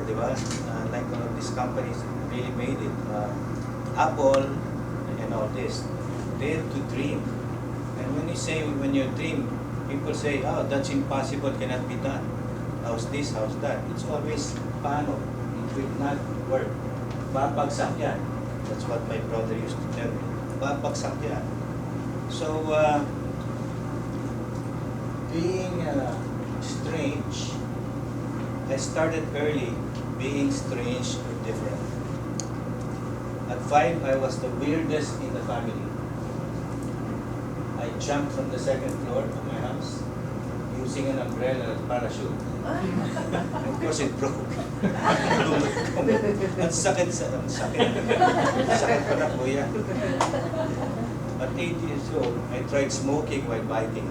di ba? Like one of these companies really made it. Apple and all this. Dare to dream. And when you dream, people say, oh, that's impossible, cannot be done. How's this, how's that? It's always, paano? It will not work. Babagsak yan. That's what my brother used to tell me. Babagsak yan. So, being strange, I started early being strange or different. At 5, I was the weirdest in the family. I jumped from the second floor of my house using an umbrella and parachute. Of course, it broke. Ang sakit. Sakit pa na kuya. At 8 years old, I tried smoking while biking.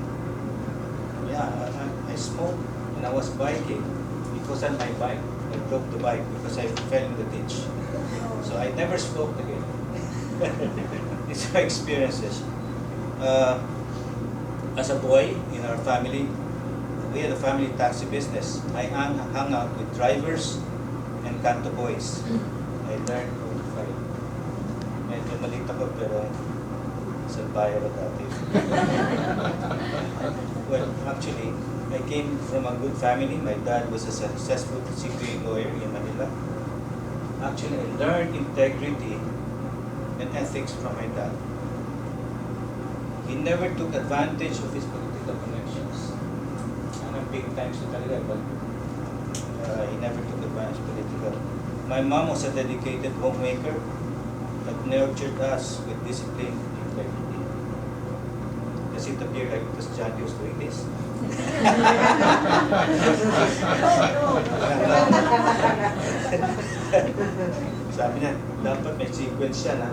Yeah, I smoked when I was biking. It was on my bike. I broke the bike because I fell in the ditch. So I never smoked again. These are experiences. As a boy in our family, we had a family taxi business. I hung out with drivers and kanto boys. I learned how to fight. Medyo maliit ako pero salbayo ako dati. Well, actually, I came from a good family. My dad was a successful CPA lawyer in Manila. Actually, I learned integrity and ethics from my dad. He never took advantage of his political connections. Big time siya talaga, but he never took advantage of political. My mom was a dedicated homemaker that nurtured us with discipline and integrity. Does it appear like it was John who's doing this? Sabi niya, dapat may sequence siya na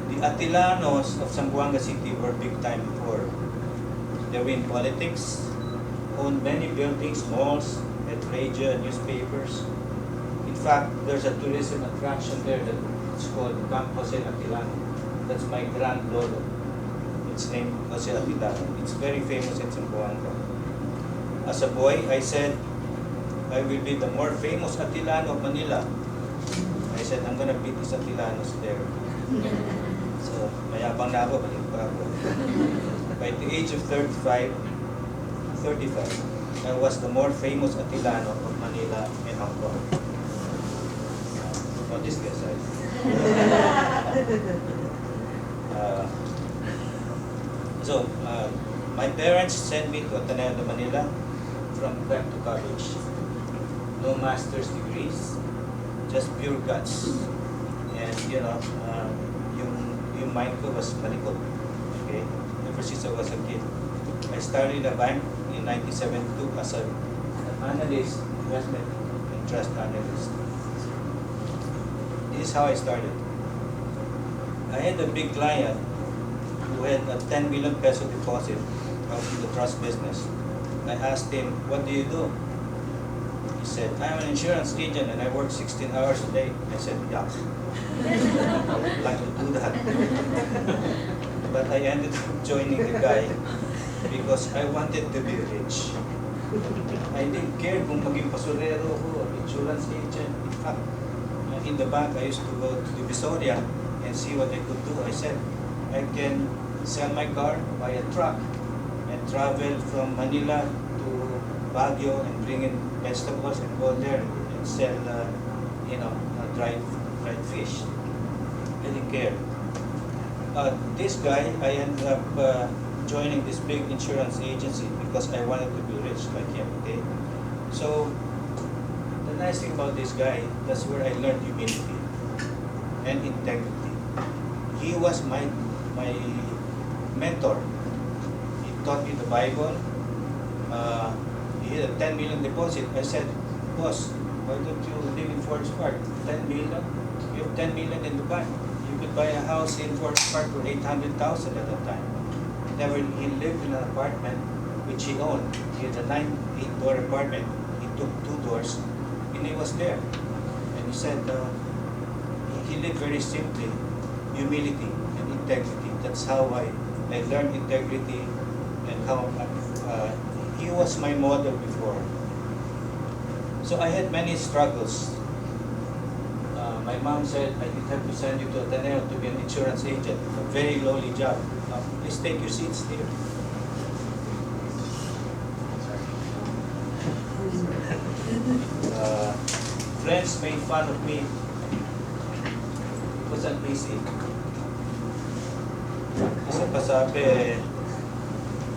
the Atilanos of Zamboanga City were big time before. They were in politics, owned many buildings, malls, had radio, newspapers. In fact, there's a tourism attraction there that's called Camp Jose Atilano. That's my grand lolo. It's named Jose Atilano. It's very famous in Zamboanga. As a boy, I said, I will be the more famous Atilano of Manila. I said, I'm gonna beat these Atilanos there. So, mayabang na ako, balik pa ako. By the age of 35, I was the more famous Atilano of Manila and Hong Kong. Not this guy side. My parents sent me to Ateneo de Manila from back to college. No master's degrees, just pure guts. And yung mind ko was malikot. Okay? Ever since I was a kid. I started a bank in 1972 as an analyst, investment and trust analyst. This is how I started. I had a big client who had a 10 million peso deposit out in the trust business. I asked him, what do you do? He said, I'm an insurance agent and I work 16 hours a day. I said, yeah. I would like to do that. But I ended up joining the guy because I wanted to be rich. I didn't care kung maging pasurero ko or insurance agent. In fact, in the bank, I used to go to Divisoria and see what I could do. I said, I can sell my car, buy a truck, and travel from Manila to Baguio and bring in vegetables and go there and sell, dried fish. I didn't care. This guy, I ended up joining this big insurance agency because I wanted to be rich like him. Okay, so the nice thing about this guy, that's where I learned humility and integrity. He was my mentor. He taught me the Bible. He had a 10 million deposit. I said, boss, why don't you live in Forest Park? 10 million? You have 10 million in the bank. You could buy a house in Forest Park for 800,000 at that time. He lived in an apartment which he owned. He had a 8-door apartment. He took 2 doors and he was there. And he said, he lived very simply, humility and integrity. That's how I learned integrity and how he was my model before. So I had many struggles. My mom said, I did have to send you to Ateneo to be an insurance agent, a very lowly job. Please take your seats here. Friends made fun of me. It wasn't easy. Kasi pa sabi,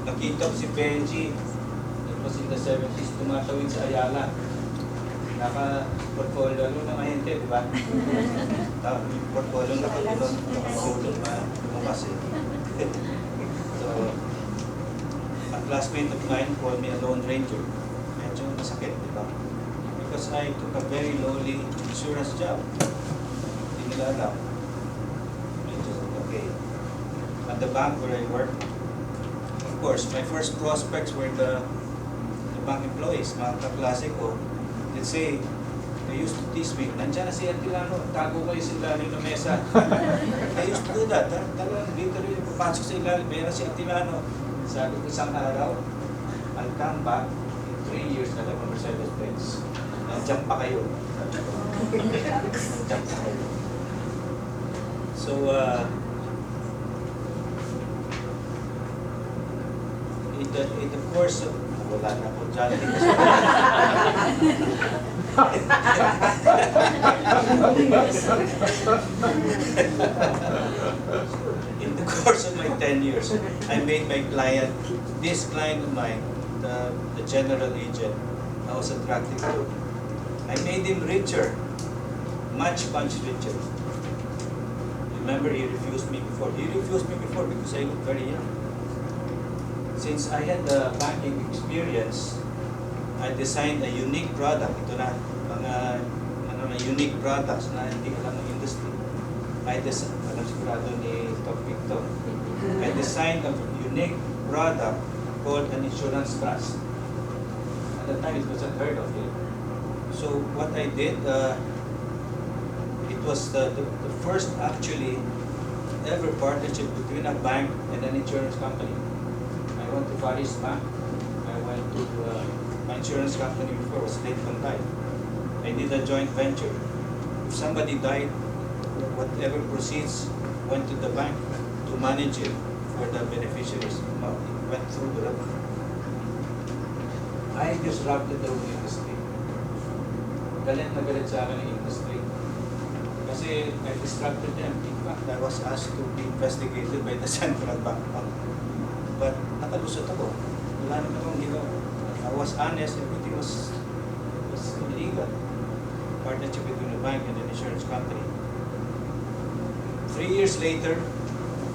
nakita ko si Benjie, it was in the 70s, tumatawid sa Ayala. Naka-portfolio ng ahente, di ba? Yung portfolio nakatulog, lumakas eh. So, a classmate of mine called me a Lone Ranger. Medyo masakit, di ba? Because I took a very lowly insurance job. Hindi nila alam. Medyo okay. At the bank where I work, of course, my first prospects were the bank employees, mga kaklase ko. Let's say, they used to tease me, nandiyan na si Atilano, tago kayo sa ilalim ng mesa. I used to do that. Talagang dito rin papasok sa ilalim, meron si Atilano. Sabi ko isang araw, I'll come back in 3 years na lang ng Mercedes-Benz. Nandiyan pa kayo. Nandiyan pa kayo. So, in the course of, wala na po dyan. In the course of my 10 years, I made my client, this client of mine, the general agent, I was attracted to. I made him richer, much richer. Remember, he refused me before. He refused me before because I looked very young. Since I had the banking experience, I designed a unique product. Ito na, mga unique products na hindi alam ng industry. Alam sigurado ni Top Victor. I designed a unique product called an insurance trust. At the time, it was unheard of. So what I did, it was the first actually ever partnership between a bank and an insurance company. I went to Fireside Chat. I went to my insurance company before was late on time. I did a joint venture. If somebody died, whatever proceeds went to the bank to manage it for the beneficiaries. It went through the roof. I disrupted the whole industry. Galit na galit sa akin ng industry. Kasi I disrupted them. In fact, I was asked to be investigated by the Central Bank. But nakalusot ako. Wala naman akong ginawa. I was honest, everything was illegal. Partnership between the bank and the insurance company. 3 years later,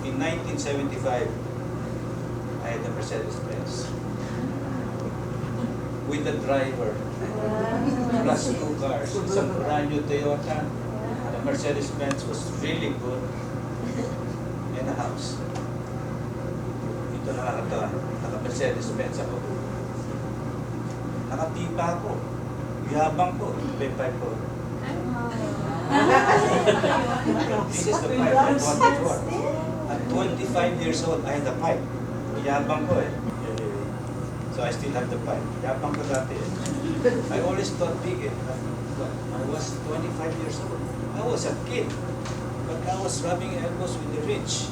in 1975, I had a Mercedes-Benz. With a driver. Plus 2 cars. Isang brand new Toyota. The Mercedes-Benz was really good. And a house. Ito nakakatawa. Naka-Mercedes-Benz ako. Nakatipa ako. Yabang ko. P5 ko. This is the pipe I bought before. At 25 years old, I had a pipe. Yabang ko eh. So I still have the pipe. Yabang ko dati eh. I always thought big eh. I was 25 years old. I was a kid. But I was rubbing elbows with the rich.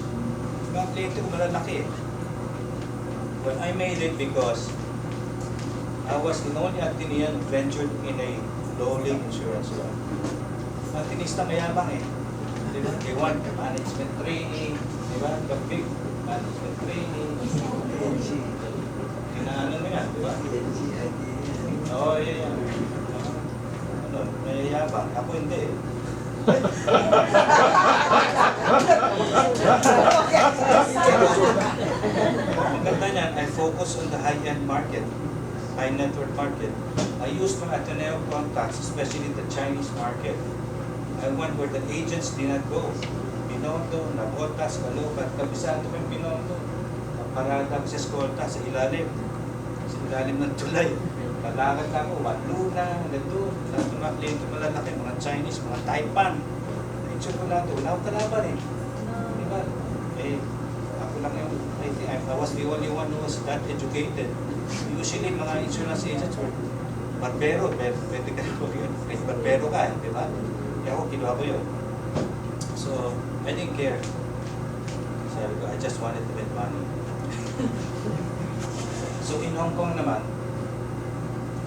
Back later, malalaki eh. Well, I made it because I was the only Atenean who ventured in a lowly insurance job. Atenista mayabang eh. They want management training, di ba? The big management training. Kinaano mo yan, di ba? Oo, yeah. Ano, mayayabang. Ako hindi eh. Ang ganda niyan, I focus on the high-end market, high network market. I used my Ateneo contacts, especially the Chinese market. I went where the agents did not go. Binondo, Nabotas, Caloocan, kabisado ko yung Binondo. Parada ko sa eskolta, sa ilalim ng tulay. Lalakad na ako, Luna, nandun, lahat ng mga kliyente malalaki, mga Chinese, mga Taipan. Na-insure ko lahat, wala akong kalaban eh. Diba? Eh, ako lang yung I think I was the only one who was that educated. Usually, mga insurance agents were barbero, pwede ka yun. Barbero ka, di ba? Kaya ako, kinuha ko yun. So, I didn't care. Sabi ko, I just wanted to make money. So, in Hong Kong naman,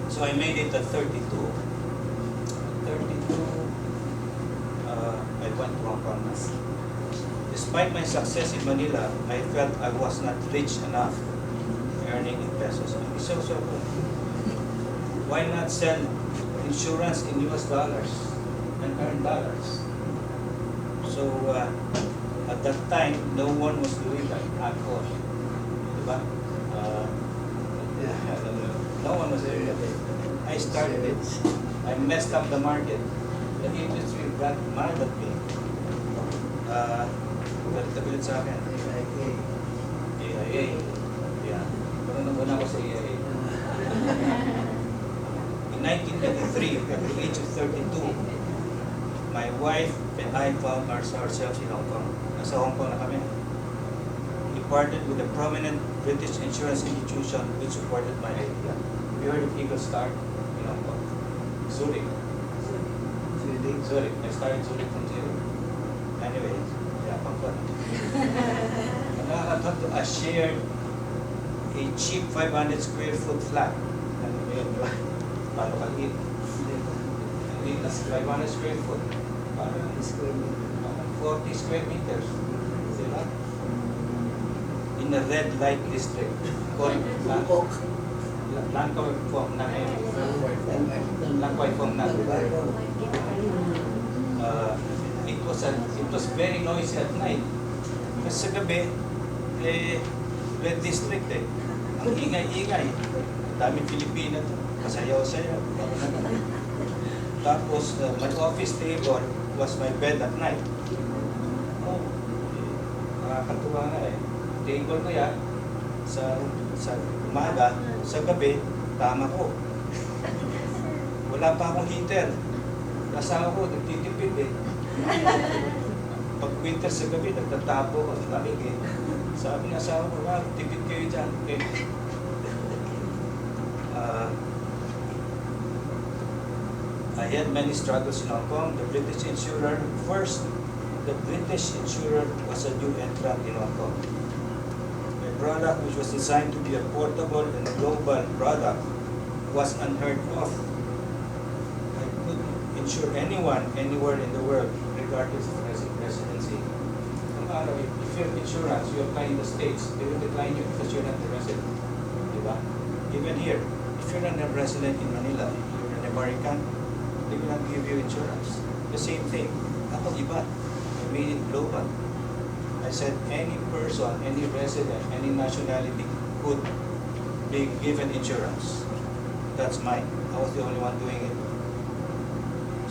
so I made it at 32. I went to Hong Kong. Despite my success in Manila, I felt I was not rich enough earning in pesos. So, why not sell insurance in US dollars and earn dollars? So, at that time, no one was doing that at all. Diba? No one was doing it. I started it. I messed up the market. The industry got mad at me. Galit sa akin. AIA. Yeah. Pero nabuna ko sa AIA. In 1983, at the age of 32, my wife and I found ourselves in Hong Kong. Nasa Hong Kong na kami. We partnered with a prominent British insurance institution which supported my idea. We heard of Eagle Star in Hong Kong. Zurich. I started Zurich from zero. Anyway, yeah, Hong Kong. I shared a cheap 500 square foot flat. Ano yun, di ba? Paano kaliit? Kaliit na 500 square foot. 40 square meters. Diba? In a red light district called Langkoy Phong Na. Langkoy Phong Na. It was very noisy at night. Kasi sa gabi, red district eh. Ang ingay-ingay. Daming Pilipina to. Kasayaw-sayaw. Tapos, my office table was my bed at night. Oh, nakakatuwa nga eh. Table ko yan, sa umaga, sa gabi, tama ko. Wala pa akong heater. Asawa ko, nagtitipid eh. Pag winter sa gabi, nagtatapo, ang lamig eh. Sabi ng asawa ko, tipid kayo dyan. Okay. I had many struggles in Hong Kong. The British insurer was a new entrant in Hong Kong. A product which was designed to be a portable and global product was unheard of. I could insure anyone, anywhere in the world, regardless of residency. If you have insurance, you apply in the States, they will decline you because you're not the resident. Diba? Even here, if you're not a resident in Manila, you're an American, they will not give you insurance. The same thing. Ako iba. I made it global. I said any person, any resident, any nationality could be given insurance. That's mine. I was the only one doing it.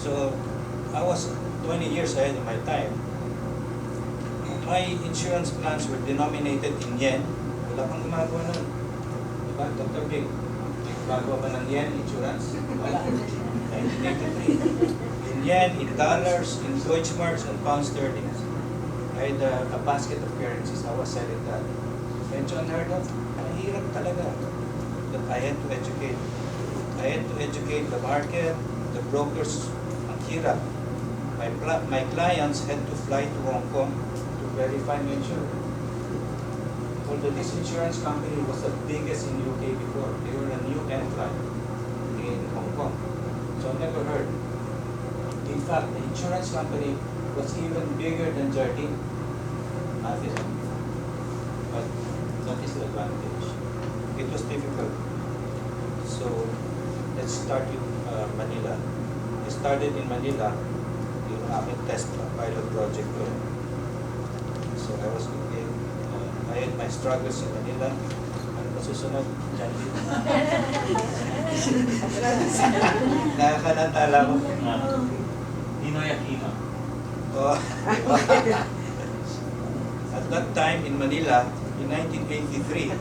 So I was 20 years ahead of my time. My insurance plans were denominated in yen. Wala pang gumagawa nun. Diba, Dr. Big? Gumagawa ba ng yen insurance? Wala. 1983. In yen, in dollars, in Deutschmarks, and pound sterling. I had a basket of currencies. I was selling that. Medyo unheard of. Mahirap talaga. But I had to educate. I had to educate the market, the brokers. Ang hirap. My clients had to fly to Hong Kong to verify my insurance. Although this insurance company was the biggest in UK before, they were a new entrant in Hong Kong. So I never heard. In fact, the insurance company was even bigger than Jardine. But that is the advantage. It was difficult. So let's start with Manila. I started in Manila, yung aking test pilot project ko. So I was looking, I had my struggles in Manila. Ano ba susunod? Nakakalantala ko. Ninoy Aquino. Oh. At that time in Manila, in 1983,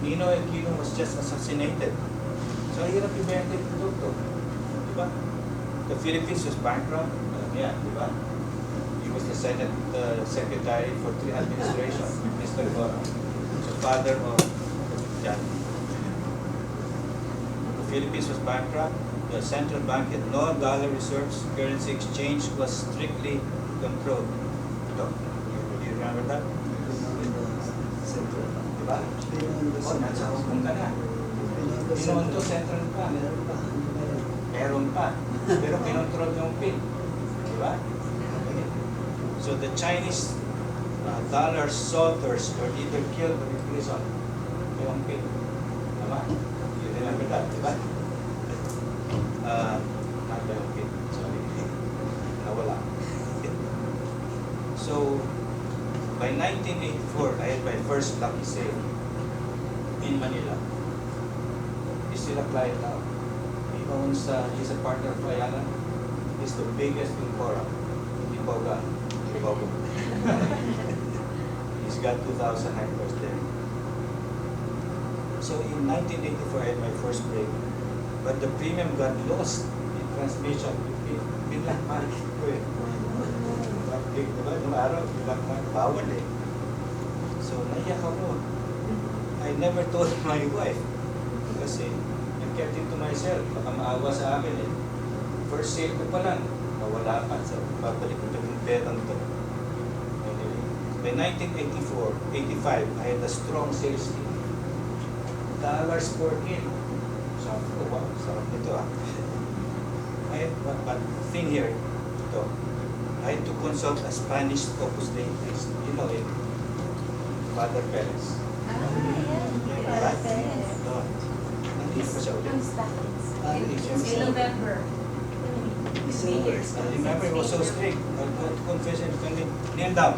Ninoy Aquino was just assassinated. So hirap ibenta yung produkto. Diba? The Philippines was bankrupt. Yeah, diba? He was the Senate Secretary for 3 administration, Mr. Gora. father of John. The Philippines was bankrupt. The central bank had no dollar reserves. Currency exchange was strictly controlled. Ito, do you remember that? Diba? Oh, nasa Hong Kong ka na. Ginoon to central bank. Meron pa. Pero kinontrol yung PIN. Diba? So the Chinese dollar soldiers were either killed or imprisoned. Yung PIN. Diba? You remember that, diba? Not yung PIN. Sorry. Nawala. So, by 1984, I had my first lucky sale in Manila. He's still a client now. He owns, he's a partner of Ayala. He's the biggest in Cora. Iboga. He's got 2,000 hectares there. So in 1984, I had my first break. But the premium got lost in transmission. Binlock market ko eh. Diba? Nung araw, binlock market. Bawal eh. So naiyak ako. I never told my wife. Kasi I kept it to myself. Baka maawa sa amin eh. First sale ko pa lang. Nawala pa. So babalik ko yung perang to. Anyway, by 1985, I had a strong sales team. Dollars per in. Sabi ko, wow, sarap nito ah. But thing here, ito, I had to consult a Spanish Opus Dei priest. You know it, Father Perez. Father Perez. No. Nandito pa siya ulit. In November. I remember it was so strict. I go to confession, kneel down.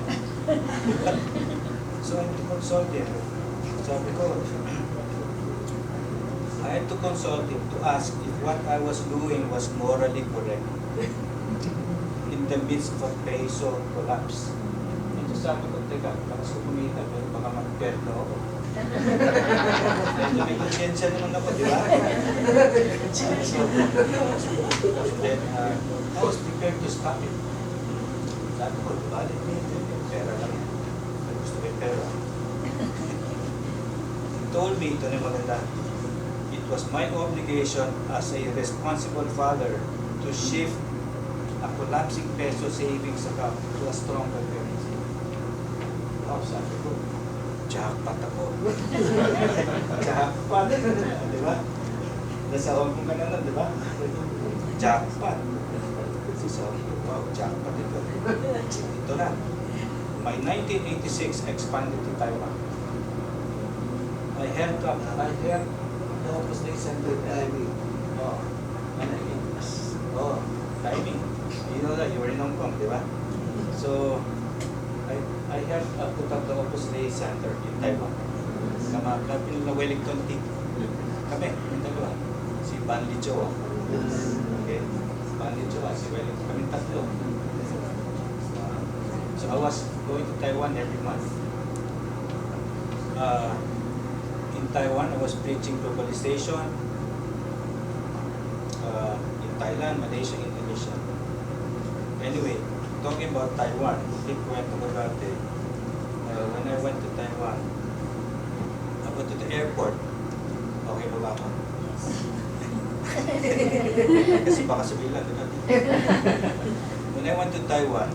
So I had to consult him. Sabi ko, I had to consult him to ask if what I was doing was morally correct in the midst of a peso collapse. Ito sabi ko, teka, baka kumita, pero baka mag-perno ako. Medyo may konsensya naman ako, di ba? So, then, I was prepared to stop it. Sabi ko, balik nito, pera lang. Gusto ko yung pera. He told me, ito na yung maganda, it was my obligation as a responsible father to shift a collapsing peso savings account to a stronger currency. Wow, sabi ko, jackpot ako. Jackpot. Di ba? Nasa Hong Kong ka na lang, di ba? Jackpot. So sabi ko, wow, jackpot ito. Ito na. My 1986 expanded to Taiwan. I helped the Opus Dei Center timing. Oh, timing. You know that, you were in Hong Kong, di ba? So, I helped put up the Opus Dei Center in Taiwan. Kami na Wellington Tea. Kami, yung dalawa. Si Benjie Atilano. Okay? Benjie Atilano, si Wellington. Kami tatlo. So I was going to Taiwan every month. In Taiwan, I was preaching globalization. In Thailand, Malaysia, Indonesia. Anyway, talking about Taiwan, big kwento ko dati. When I went to Taiwan, I went to the airport. Okay ba ba ako? Kasi baka sabihin lang, diba? When I went to Taiwan,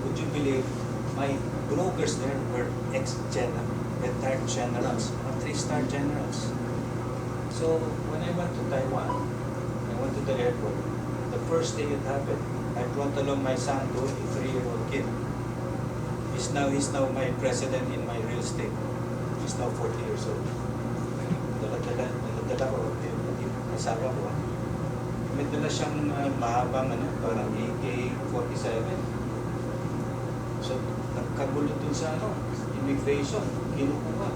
would you believe, my brokers there were retired generals, 3-star generals. So when I went to Taiwan, I went to the airport. The first thing that happened, I brought along my son, a 3-year-old kid. He's now my president in my real estate. He's now 40 years old. Dala ko, kasama ko. May dala siyang mahabang, parang AK-47. So, nagkagulo dun sa immigration, kinukuha.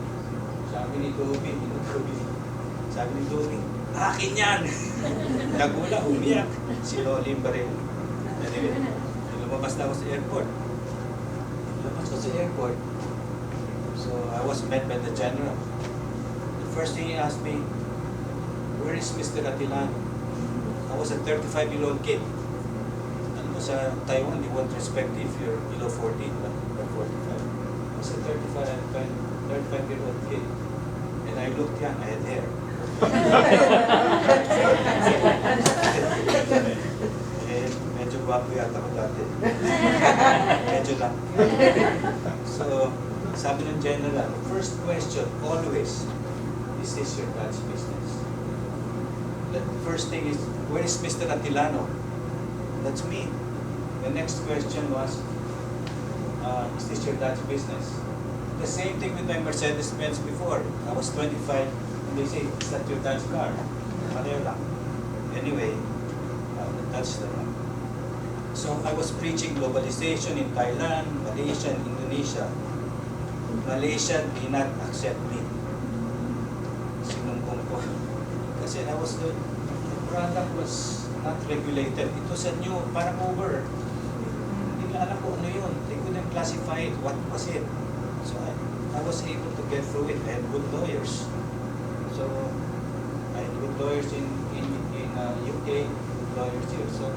Sabi ni Toby, sabi ni Toby, akin yan! Nagula, umiyak. Si Lolim Baril. Anyway, lumabas na ako sa airport. So I was met by the general. The first thing he asked me, where is Mr. Atilano? I was a 35-year-old kid. Alam mo, sa Taiwan, they won't respect if you're below 40, or 45. I was a 35, 35-year-old kid. And I looked young, I had hair. Eh, medyo gwapo yata ko dati. Medyo lang. So, sabi ng general, first question, always, is this your Dutch business? The first thing is, where is Mr. Atilano? That's me. The next question was, is this your Dutch business? The same thing with my Mercedes-Benz before. I was 25, and they say, is that your Dutch car? Pareho lang. Anyway, that's the one. So I was preaching globalization in Thailand, Malaysia, and Indonesia. Malaysia did not accept me. Sinumpong ko. Kasi the product was not regulated. It was a new, parang Uber. Hindi nila alam kung ano yun. They couldn't classify it. What was it? So I was able to get through it. I had good lawyers. So I had good lawyers in UK, good lawyers here. So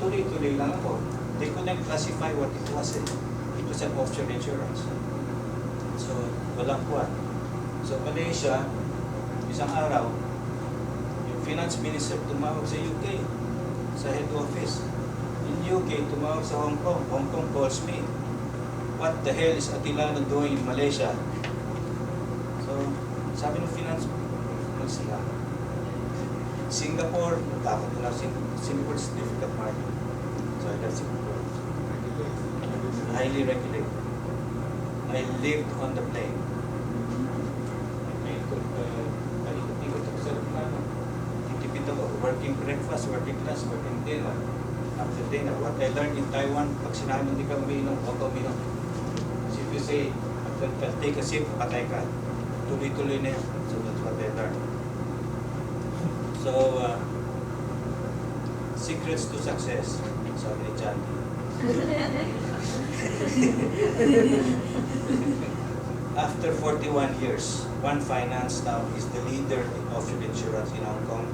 tuloy-tuloy lang ako. They couldn't classify what it was. It was an offshore insurance. So walang kuwan. So Malaysia, isang araw, yung finance minister tumawag sa UK, sa head office. In UK, tumawag sa Hong Kong. Hong Kong calls me. What the hell is Atilano doing in Malaysia? So, sabi ng finance, sila. Singapore, takot ko na Singapore is difficult market. So I got Singapore. Highly regulated. I lived on the plane. Ikot ako sa aeroplano. Titipid ako. Working breakfast, working lunch, working dinner. After dinner, what I learned in Taiwan, pag sinabi hindi ka umiinom, huwag ka umiinom. So if you say, I'll take a sip, patay ka. Tuloy-tuloy na yun. So that's what I learned. So, secrets to success, sabi ni John. After 41 years, One Finance now is the leader in offshore insurance in Hong Kong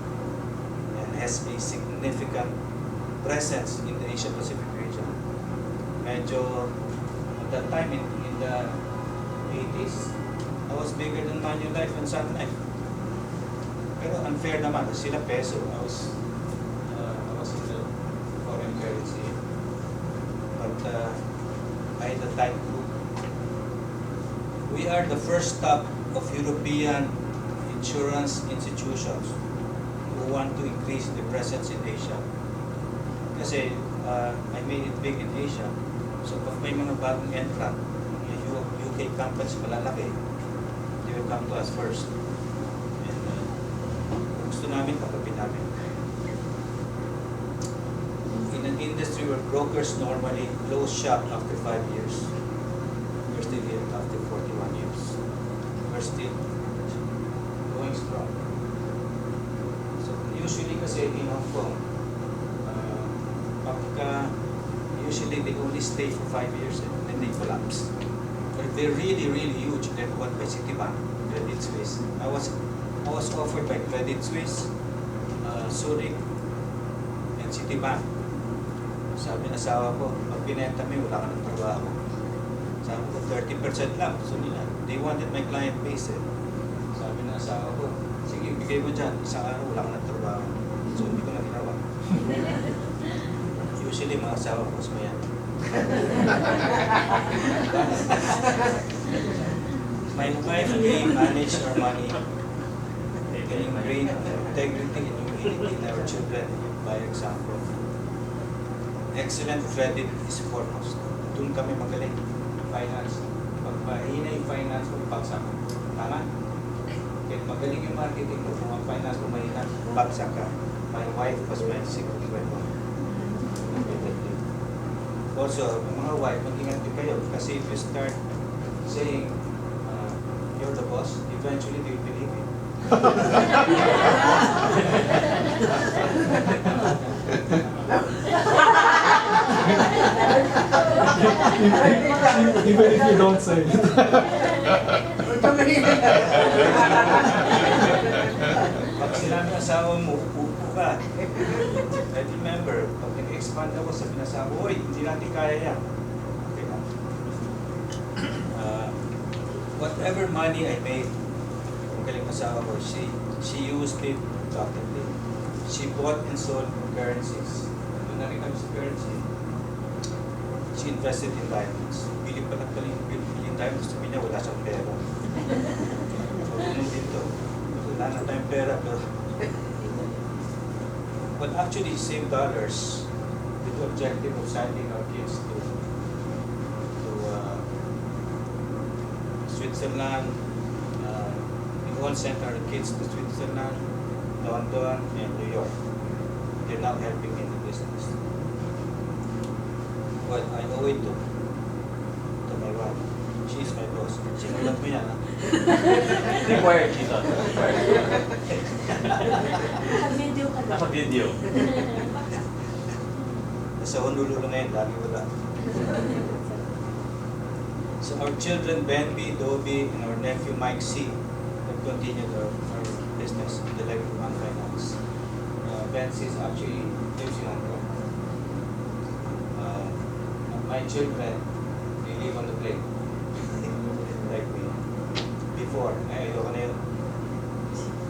and has a significant presence in the Asia Pacific region. Medyo, at that time in the 80s, I was bigger than Manulife and Sun Life. Pero unfair naman, sila peso. I was in the foreign currency. But I had a tight group. We are the first stop of European insurance institutions who want to increase the presence in Asia. Kasi I made it big in Asia. So pag may mga bagong entrant, yung UK companies malalaki, they will come to us first. And gusto namin, kapapin namin. In an industry where brokers normally close shop after 5 years, we're still here after 41 years. We're still going strong. So usually kasi in Hong Kong, usually they only stay for 5 years and then they collapse. But if they're really, really huge, they're bought by Citibank, Credit Suisse. I was offered by Credit Suisse, Zurich, and Citibank. Sabi ng asawa ko, pag binenta mo, wala ka ng trabaho. Sabi ko, 30% lang. So nila, they wanted my client base. Sabi ng asawa ko, sige, bigay mo dyan. Isang araw, wala ka ng trabaho. So hindi ko na ginawa. Usually, mga asawa ko, sumayan. My wife and I manage our money, getting great integrity and humility in our children by example. Excellent credit is foremost. Doon kami magaling. Finance. Pag mahina yung finance mo, bagsak. Tama? Kahit magaling yung marketing mo, kung ang finance mo mahina, bagsak ka. My wife was my secret weapon. Also, mga wife, mag-ingat din kayo. Kasi if you start saying, you're the boss, eventually they'll believe it. Even if you don't say it. Pag sinabi ng asawa mo, upo ka. I remember, pag nag-expand ako, sabi ng asawa, uy, hindi natin kaya yan. Okay na. whatever money I made, ang galing asawa ko, she used it productively. She bought and sold currencies. Doon na rin kami sa currency. She invested in diamonds. Bili diamonds, sabi niya wala siyang pera. Ganun dito. Wala na tayong pera, pero well, actually, save dollars with the objective of sending our kids to Switzerland. We all sent our kids to Switzerland, London, and New York. They're now helping in the business. Well, I owe it to my wife. She's my boss. Sinulat mo yan, ha? Required, Jesus. Required. Naka-video ka ba? Naka-video. Nasa Honolulu ngayon, lagi wala. So our children, Benjie, Dobby, and our nephew, Mike C, have continued our business in the level one finance. Benjie is actually lives in Hong Kong. My children, they live on the plane. Like me. Before, ayoko na yun.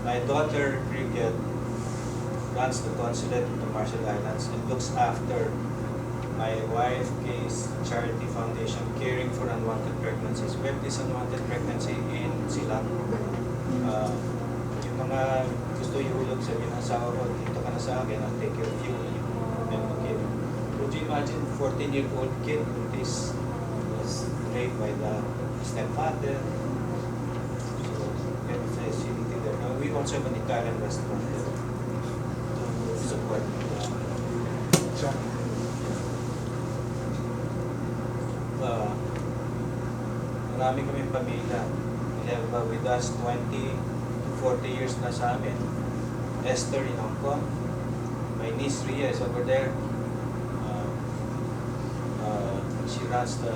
My daughter, Cricket, runs the consulate in the Marshall Islands and looks after my wife, Kay's charity foundation, caring for unwanted pregnancies. We have this unwanted pregnancy in Silang. Yung mga gusto ihulog sa asawa ko, dito ka na sa akin, I'll take care of you. And okay. Would you imagine 14-year-old kid this was raped by the stepfather? So, we have a facility there. We also have an Italian restaurant there to support. Marami kaming pamilya. We have with us 20 to 40 years na sa amin. Esther in Hong Kong. My niece Ria is over there. She runs the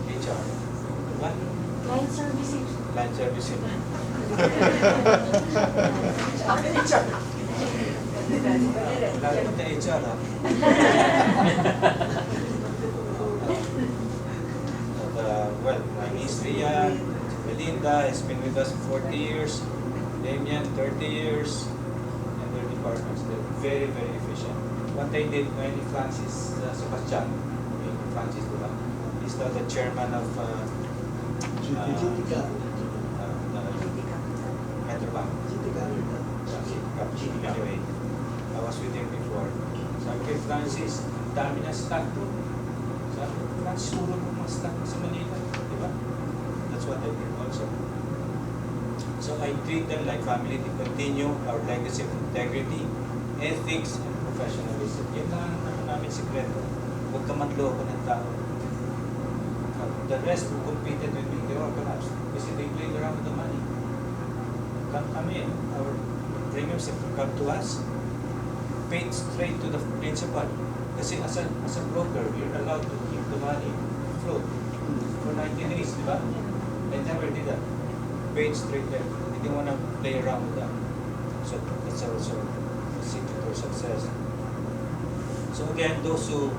HR. What? Line servicing. Line servicing. Lalo na HR, ha? Well, my niece Ria, Melinda has been with us for 40 years. Damian, 30 years. And their departments, they're very, very efficient. What I did when Francis Sebastian, Francis, diba? He's now the chairman of Metrobank. Anyway, I was with him before. Sabi kay Francis, ang dami niya stock to. Sabi ko, Francis, puro mo mga stock sa Manila. Diba? That's what I did also. So I treat them like family to continue our legacy of integrity, ethics, and professionalism. Yan lang ang namin sikreto. Huwag ka manloko ng tao. The rest who competed with me, they all collapsed because they played around with the money. Kami, our premiums have come to us, paid straight to the principal. Kasi as a broker, we're allowed to keep the money afloat for 90 days, di ba? I never did that. Paid straight there. I didn't want to play around with that. So that's also a secret for success. So again, those who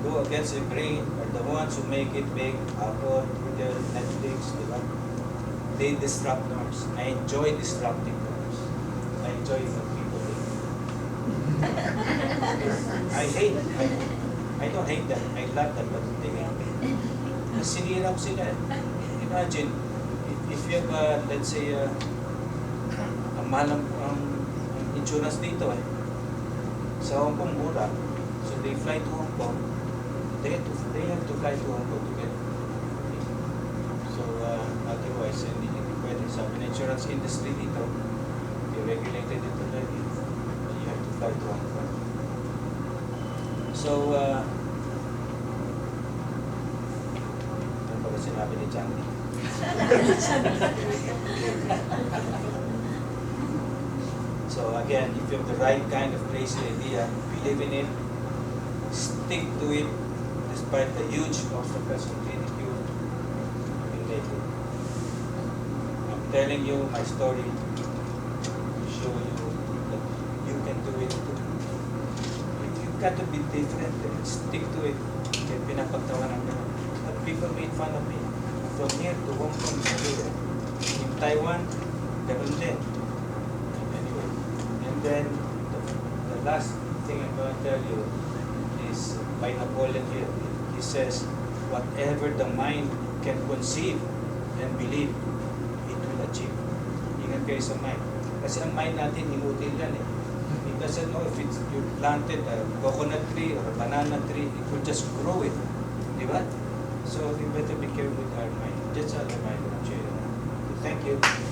go against the grain are the ones who make it big. Apple, Twitter, Netflix, di ba? They disrupt norms. I enjoy disrupting norms. I enjoy what people hate. I don't hate them. I love them, but they hate me. Sinira ko sila. Imagine, if you have, let's say, ang mahal ang insurance dito sa Hong Kong mura. So they fly to Hong Kong. They have to fly to Hong Kong to get it. So otherwise, hindi pwede. Sabi na insurance industry dito, they regulated it already. You have to fly to Hong Kong. So, ano ba sinabi ni Jong? So again, if you have the right kind of crazy idea, believe in it, stick to it, despite the huge obstacles and ridicule, you will make it. I'm telling you my story to show you that you can do it too. You've got to be different and stick to it. Kaya pinapagtawanan ko. But people made fun of me. from here to Hong Kong is everywhere. In Taiwan, ganun din. Anyway, and then the last thing I'm going to tell you is by Napoleon Hill. He says, whatever the mind can conceive and believe, it will achieve. Ingat kayo sa mind. Kasi ang mind natin, inutil yan eh. It doesn't know if it's, you planted a coconut tree or a banana tree, it will just grow it. Di ba? So we better be careful with our mind. That's all the mind I'm sharing. Thank you.